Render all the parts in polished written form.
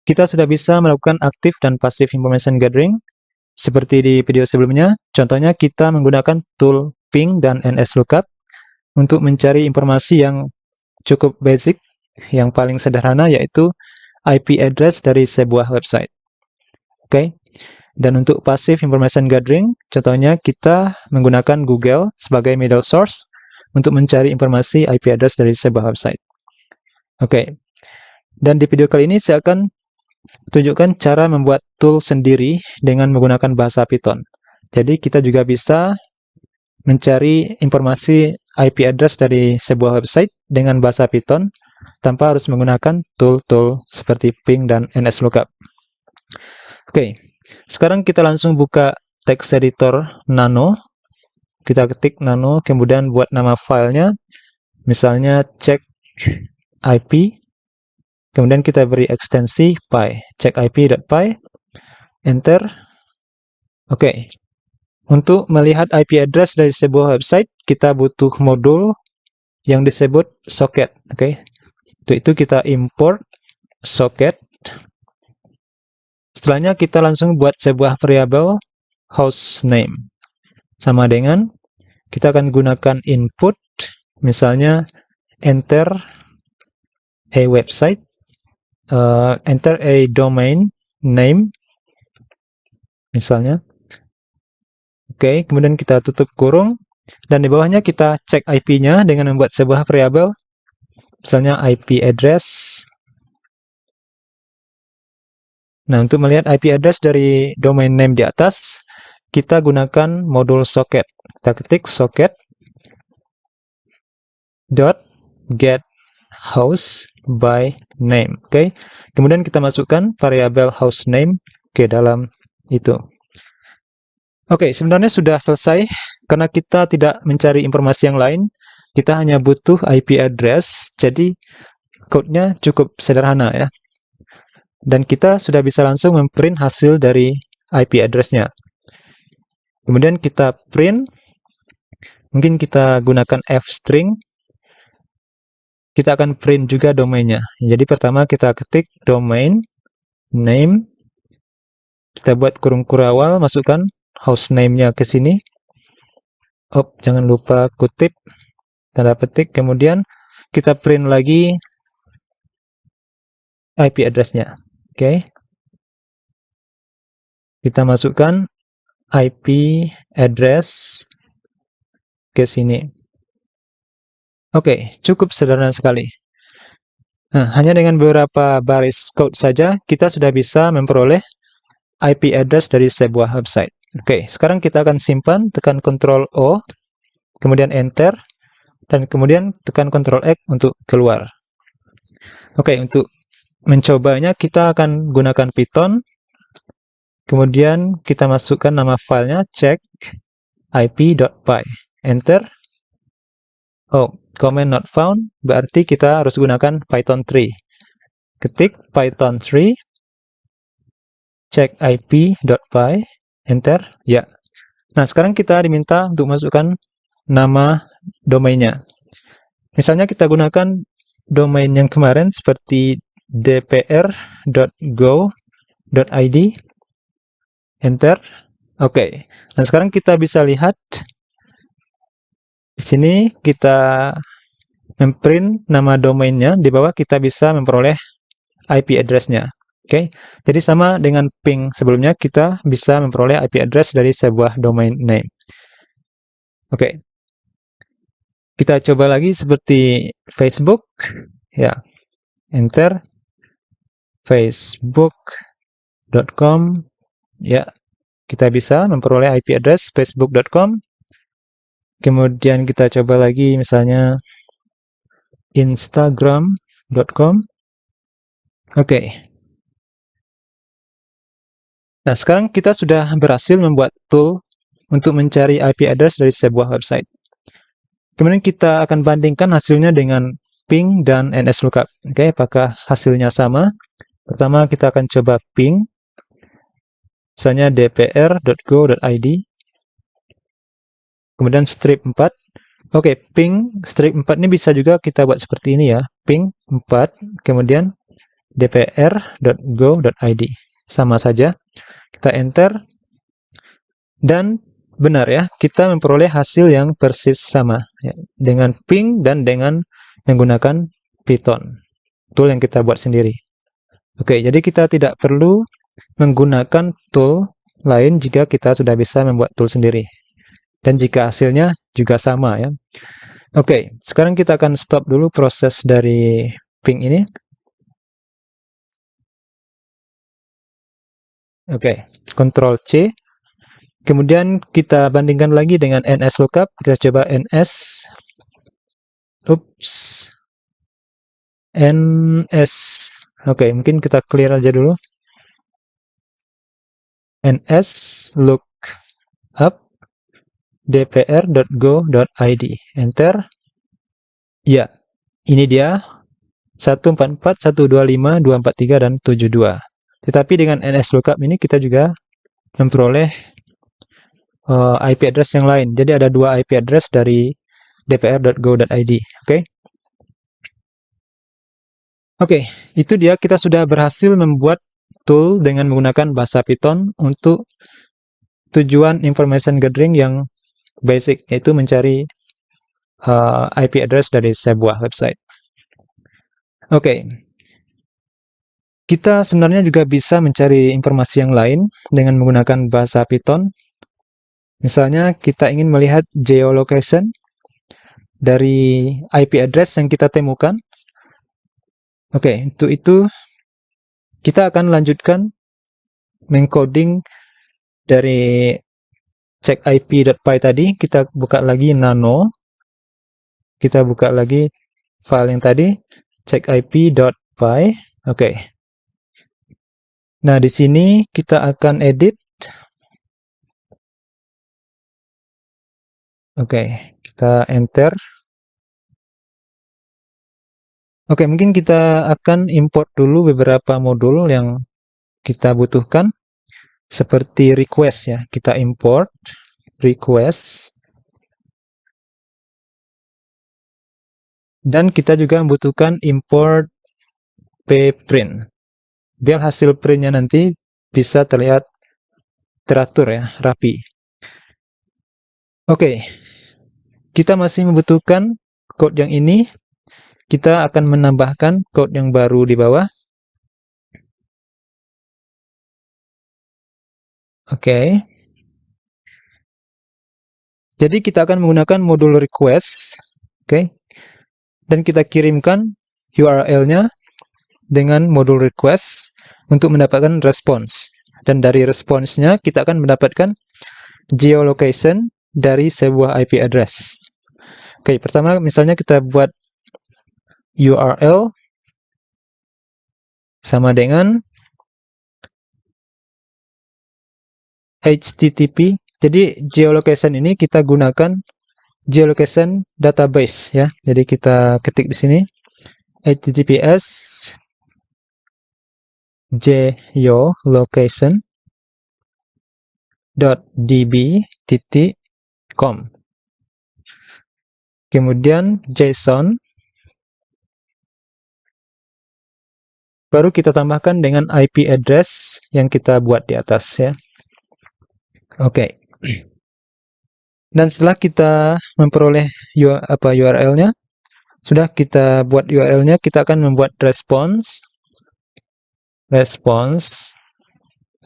kita sudah bisa melakukan active dan passive information gathering seperti di video sebelumnya. Contohnya kita menggunakan tool ping dan NSLOOKUP untuk mencari informasi yang cukup basic, yang paling sederhana, yaitu IP address dari sebuah website. Oke. Dan untuk passive information gathering, contohnya kita menggunakan Google sebagai middle source untuk mencari informasi IP address dari sebuah website. Oke. Dan di video kali ini saya akan tunjukkan cara membuat tool sendiri dengan menggunakan bahasa Python. Jadi kita juga bisa mencari informasi IP address dari sebuah website dengan bahasa Python tanpa harus menggunakan tool-tool seperti ping dan NSLOOKUP. Oke. Sekarang kita langsung buka text editor Nano. Kita ketik Nano, kemudian buat nama filenya, misalnya check IP, kemudian kita beri ekstensi py, checkip.py, enter. Oke. Untuk melihat IP address dari sebuah website, kita butuh modul yang disebut socket. Oke. Untuk itu kita import socket. Setelahnya kita langsung buat sebuah variabel hostname. Sama dengan kita akan gunakan input, misalnya enter a website, enter a domain name, misalnya. Oke, kemudian kita tutup kurung, dan di bawahnya kita cek IP-nya dengan membuat sebuah variabel, misalnya IP address. Nah, untuk melihat IP address dari domain name di atas, kita gunakan modul socket. Kita ketik socket dot get host by name. Oke. Kemudian kita masukkan variabel hostname ke dalam itu. Oke, sebenarnya sudah selesai karena kita tidak mencari informasi yang lain. Kita hanya butuh IP address. Jadi code-nya cukup sederhana ya. Dan kita sudah bisa langsung memprint hasil dari IP address-nya. Kemudian kita print, mungkin kita gunakan f-string, kita akan print juga domainnya. Jadi pertama kita ketik domain name, kita buat kurung kurawal, masukkan hostname-nya ke sini. Jangan lupa kutip, tanda petik, kemudian kita print lagi IP address-nya. Oke. Kita masukkan IP address ke sini. Oke, cukup sederhana sekali. Nah, hanya dengan beberapa baris code saja, kita sudah bisa memperoleh IP address dari sebuah website. Oke, sekarang kita akan simpan, tekan Ctrl O, kemudian Enter, dan kemudian tekan Ctrl X untuk keluar. Oke, untuk mencobanya, kita akan gunakan Python, kemudian kita masukkan nama filenya, checkip.py, enter. Command not found, berarti kita harus gunakan Python 3. Ketik Python 3, checkip.py, enter, ya. Nah, sekarang kita diminta untuk masukkan nama domainnya. Misalnya kita gunakan domain yang kemarin seperti dpr.go.id, enter. Oke. Dan sekarang kita bisa lihat di sini kita memprint nama domainnya, di bawah kita bisa memperoleh IP address-nya. Oke. Jadi sama dengan ping sebelumnya, kita bisa memperoleh IP address dari sebuah domain name. Oke. Kita coba lagi seperti Facebook. Ya. Enter. Facebook.com. Ya. Kita bisa memperoleh IP address facebook.com. Kemudian kita coba lagi misalnya instagram.com. Oke. Nah, sekarang kita sudah berhasil membuat tool untuk mencari IP address dari sebuah website. Kemudian kita akan bandingkan hasilnya dengan ping dan NSLOOKUP. Oke, apakah hasilnya sama? Pertama kita akan coba ping. Misalnya dpr.go.id. Kemudian strip 4. Oke, ping strip 4 ini bisa juga kita buat seperti ini ya. Ping 4, kemudian dpr.go.id. Sama saja, kita enter, dan benar ya, kita memperoleh hasil yang persis sama ya, dengan ping dan dengan menggunakan Python, tool yang kita buat sendiri. Oke, jadi kita tidak perlu menggunakan tool lain jika kita sudah bisa membuat tool sendiri. Dan jika hasilnya juga sama ya. Oke, sekarang kita akan stop dulu proses dari ping ini. Oke, Ctrl C. Kemudian kita bandingkan lagi dengan NSLOOKUP. Kita coba NS. Oke, mungkin kita clear aja dulu. NSLOOKUP dpr.go.id. Enter. Ya, ini dia 144, 125, 243, dan 72. Tetapi dengan NSLOOKUP ini kita juga memperoleh IP address yang lain. Jadi ada dua IP address dari dpr.go.id. Oke, itu dia, kita sudah berhasil membuat tool dengan menggunakan bahasa Python untuk tujuan information gathering yang basic, yaitu mencari IP address dari sebuah website. Oke, kita sebenarnya juga bisa mencari informasi yang lain dengan menggunakan bahasa Python. Misalnya kita ingin melihat geolocation dari IP address yang kita temukan. Oke, untuk itu kita akan lanjutkan mengcoding dari checkip.py tadi. Kita buka lagi nano. Kita buka lagi file yang tadi, checkip.py. Oke. Nah, di sini kita akan edit. Oke, kita enter. Oke, mungkin kita akan import dulu beberapa modul yang kita butuhkan, seperti request ya. Kita import request. Dan kita juga membutuhkan import pprint. Biar hasil printnya nanti bisa terlihat teratur ya, rapi. Oke, kita masih membutuhkan code yang ini. Kita akan menambahkan code yang baru di bawah. Oke. Jadi kita akan menggunakan modul request. Oke. Dan kita kirimkan URL-nya dengan modul request untuk mendapatkan response. Dan dari response-nya kita akan mendapatkan geolocation dari sebuah IP address. Oke, pertama misalnya kita buat URL sama dengan HTTP. Jadi geolocation ini kita gunakan geolocation database ya. Jadi kita ketik di sini https geolocation.db.com. Kemudian JSON. Baru kita tambahkan dengan IP address yang kita buat di atas ya. Oke. Dan setelah kita memperoleh URL-nya, sudah kita buat URL-nya, kita akan membuat response.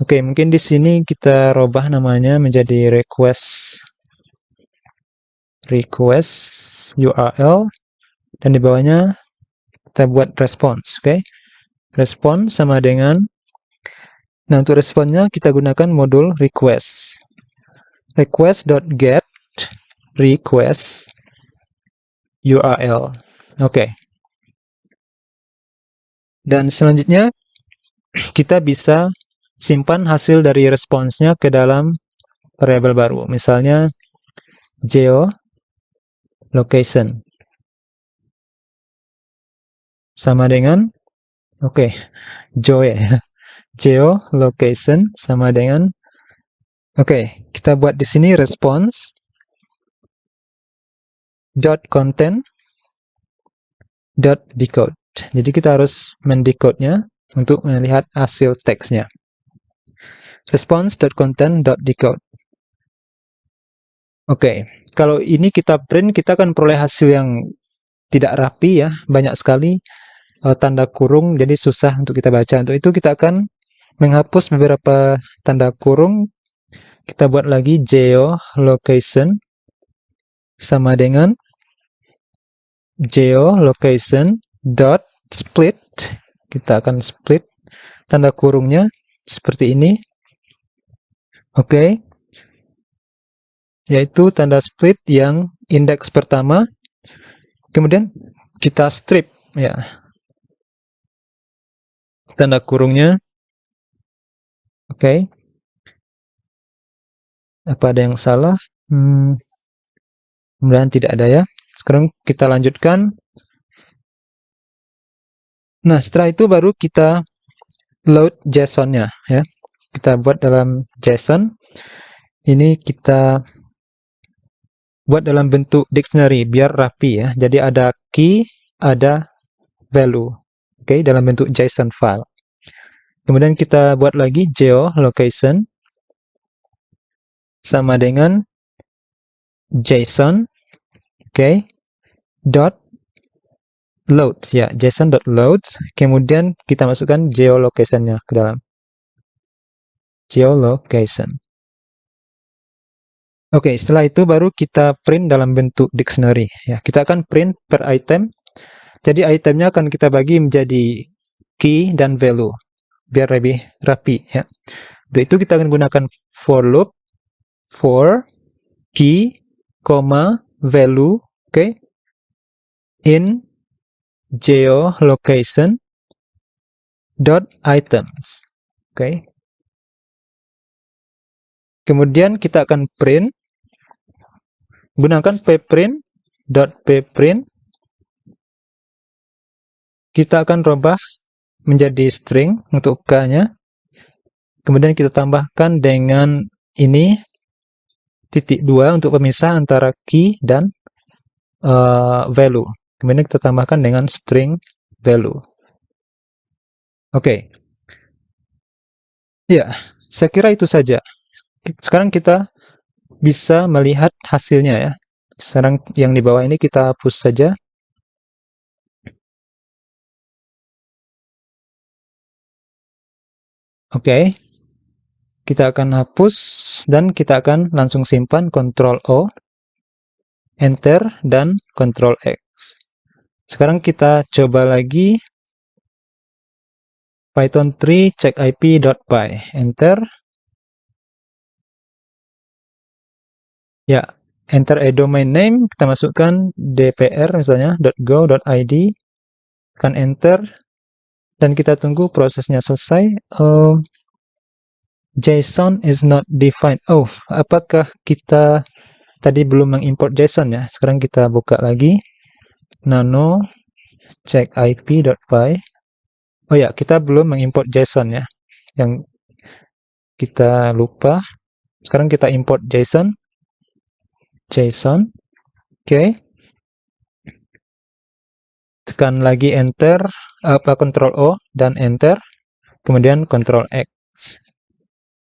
Oke, mungkin di sini kita robah namanya menjadi request URL, dan di bawahnya kita buat response. Oke. Response sama dengan, nah untuk responnya kita gunakan modul request. Request.get request URL. Oke. Dan selanjutnya kita bisa simpan hasil dari responsnya ke dalam variabel baru. Misalnya geolocation sama dengan geolocation sama dengan kita buat di sini response .content.decode. Jadi kita harus mendecode-nya. untuk melihat hasil teksnya. Response.content.decode. Oke, kalau ini kita print, kita akan peroleh hasil yang tidak rapi ya, banyak sekali tanda kurung, jadi susah untuk kita baca. Untuk itu kita akan menghapus beberapa tanda kurung. Kita buat lagi geolocation sama dengan geolocation dot split. Kita akan split tanda kurungnya seperti ini. Oke. Yaitu tanda split yang indeks pertama. Kemudian kita strip ya. Tanda kurungnya. Oke. Apa ada yang salah? Kemudian tidak ada ya. Sekarang kita lanjutkan. Nah, setelah itu baru kita load JSON-nya ya. Kita buat dalam JSON. Ini kita buat dalam bentuk dictionary biar rapi ya. Jadi ada key, ada value. Oke, dalam bentuk JSON file. Kemudian kita buat lagi geolocation sama dengan JSON, oke, dot load ya, JSON dot load. Kemudian kita masukkan geolocation-nya ke dalam geolocation. Oke, setelah itu baru kita print dalam bentuk dictionary ya. Kita akan print per item. Jadi itemnya akan kita bagi menjadi key dan value biar lebih rapi ya. Untuk itu kita akan gunakan for loop for key, value, oke, in geolocation dot items, oke. Kemudian kita akan print gunakan pprint dot pprint. Kita akan rubah menjadi string untuk k-nya. Kemudian kita tambahkan dengan ini titik 2 untuk pemisah antara key dan value. Kemudian kita tambahkan dengan string value. Oke. Ya, saya kira itu saja. Sekarang kita bisa melihat hasilnya ya. Sekarang yang di bawah ini kita hapus saja. Oke. Kita akan hapus dan kita akan langsung simpan Ctrl O, Enter, dan Ctrl X. Sekarang kita coba lagi Python 3 check ip.py, Enter. Ya, enter a domain name, kita masukkan dpr misalnya .go.id, akan enter, dan kita tunggu prosesnya selesai. JSON is not defined. Oh, apakah kita tadi belum mengimport JSON ya? Sekarang kita buka lagi nano check ip.py. Oh ya, kita belum mengimport JSON ya. Yang kita lupa. Sekarang kita import JSON. Oke. Tekan lagi enter, Ctrl O dan enter. Kemudian Ctrl X.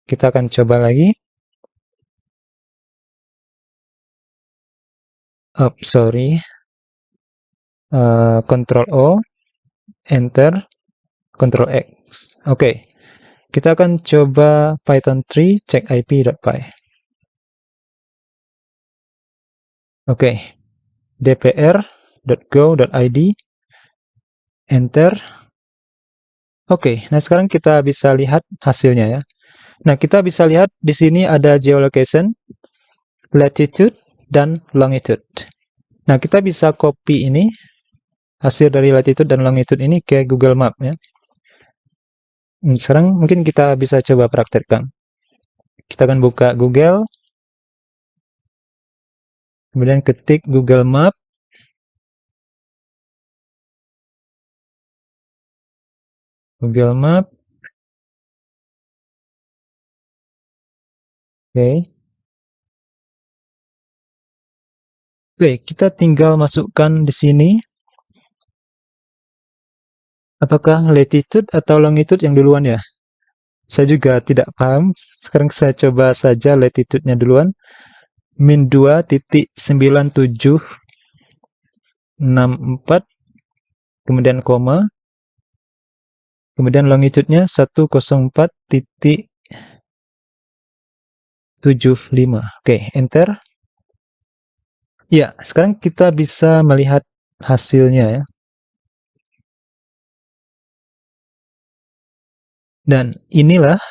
Kita akan coba lagi. Sorry. Ctrl O, enter, Ctrl X. Oke. Kita akan coba Python 3 check ip.py. Oke. dpr.go.id, enter. Oke, nah sekarang kita bisa lihat hasilnya ya. Nah, kita bisa lihat di sini ada geolocation, latitude, dan longitude. Nah, kita bisa copy ini, hasil dari latitude dan longitude ini ke Google Map ya. Sekarang mungkin kita bisa coba praktekkan. Kita akan buka Google, kemudian ketik Google Map. Google Map. Oke. Oke, kita tinggal masukkan di sini Apakah latitude atau longitude yang duluan ya? Saya juga tidak paham. Sekarang saya coba saja latitude-nya duluan. Min 2.9764, kemudian koma, kemudian longitude-nya 104.75. Oke, enter. Ya, sekarang kita bisa melihat hasilnya ya. Dan inilah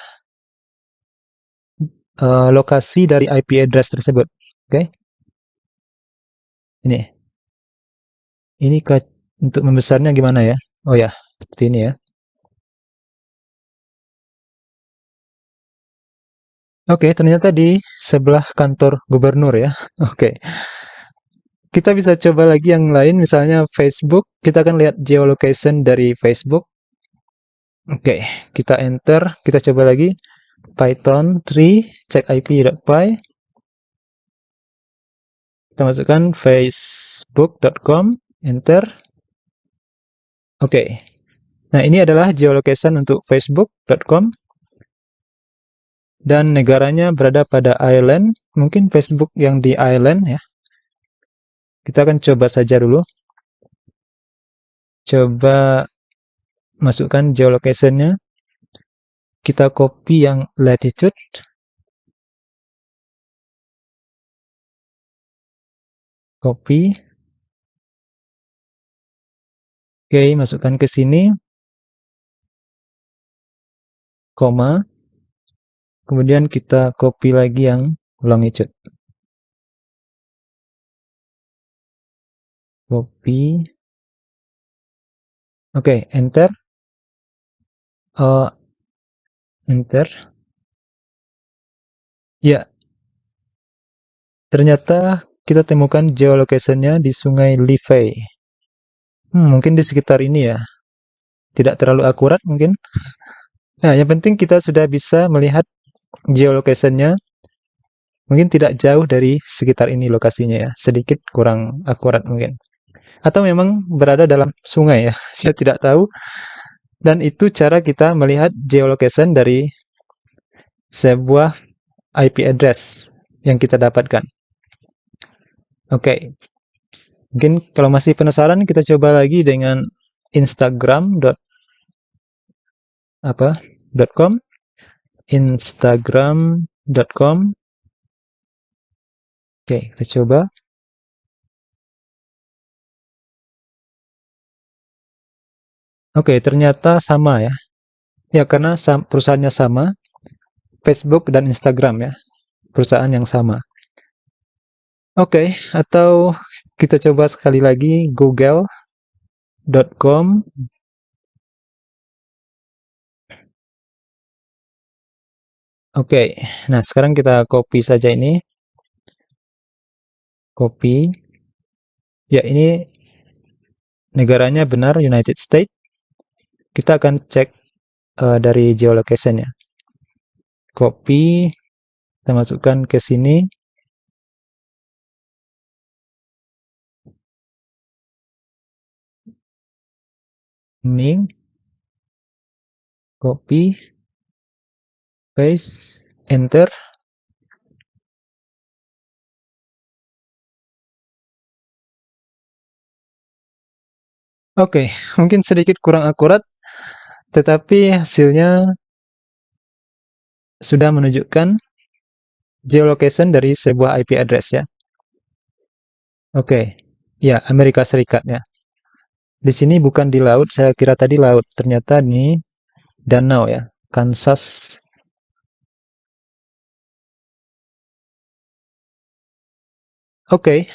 lokasi dari IP address tersebut. Oke. Ini. Ini untuk membesarnya gimana ya? Oh ya, seperti ini ya. Oke, ternyata di sebelah kantor gubernur ya. Oke. Kita bisa coba lagi yang lain, misalnya Facebook. Kita akan lihat geolocation dari Facebook. Oke, kita enter. Kita coba lagi. Python 3, check ip.py. Kita masukkan facebook.com, enter. Oke. Nah, ini adalah geolocation untuk facebook.com. Dan negaranya berada pada Ireland. Mungkin Facebook yang di Ireland ya. Kita akan coba saja dulu. Coba masukkan geolocation-nya. Kita copy yang latitude. Copy. Oke, masukkan ke sini. Koma. Kemudian kita copy lagi yang longitude. Copy. Oke, enter. Enter. Ya. Ternyata kita temukan geolocation-nya di Sungai Liffey. Mungkin di sekitar ini ya. Tidak terlalu akurat mungkin. Nah, yang penting kita sudah bisa melihat geolocation-nya. Mungkin tidak jauh dari sekitar ini lokasinya ya. Sedikit kurang akurat mungkin. Atau memang berada dalam sungai ya. Saya tidak tahu. Dan itu cara kita melihat geolocation dari sebuah IP address yang kita dapatkan. Oke. Mungkin kalau masih penasaran kita coba lagi dengan instagram.com. Instagram.com. Oke, kita coba. Oke, ternyata sama ya. Ya, karena perusahaannya sama. Facebook dan Instagram ya. Perusahaan yang sama. Oke, atau kita coba sekali lagi google.com. Oke, nah sekarang kita copy saja ini. Copy. Ya, ini negaranya benar, United States. Kita akan cek dari geolocation-nya. Copy. Kita masukkan ke sini. Ini. Copy. Paste. Enter. Oke, mungkin sedikit kurang akurat, tetapi hasilnya sudah menunjukkan geolocation dari sebuah IP address ya. Oke, ya Amerika Serikat ya. Di sini bukan di laut, saya kira tadi laut, ternyata ini danau ya, Kansas. Oke.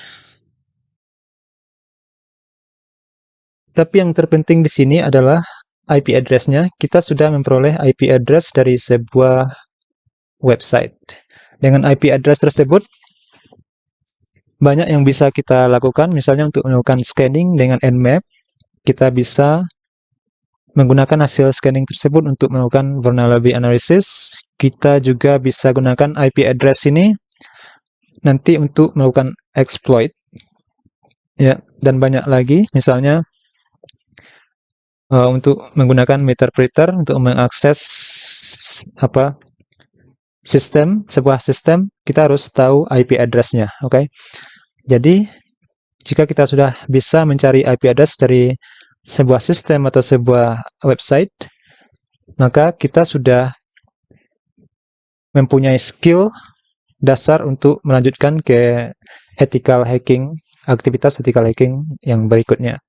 Tapi yang terpenting di sini adalah IP address-nya. Kita sudah memperoleh IP address dari sebuah website. Dengan IP address tersebut, banyak yang bisa kita lakukan. Misalnya untuk melakukan scanning dengan Nmap, kita bisa menggunakan hasil scanning tersebut untuk melakukan vulnerability analysis. Kita juga bisa gunakan IP address ini nanti untuk melakukan exploit. Ya, dan banyak lagi. Misalnya untuk menggunakan Meterpreter untuk mengakses sebuah sistem, kita harus tahu IP address-nya, oke? Jadi, jika kita sudah bisa mencari IP address dari sebuah sistem atau sebuah website, maka kita sudah mempunyai skill dasar untuk melanjutkan ke aktivitas ethical hacking yang berikutnya.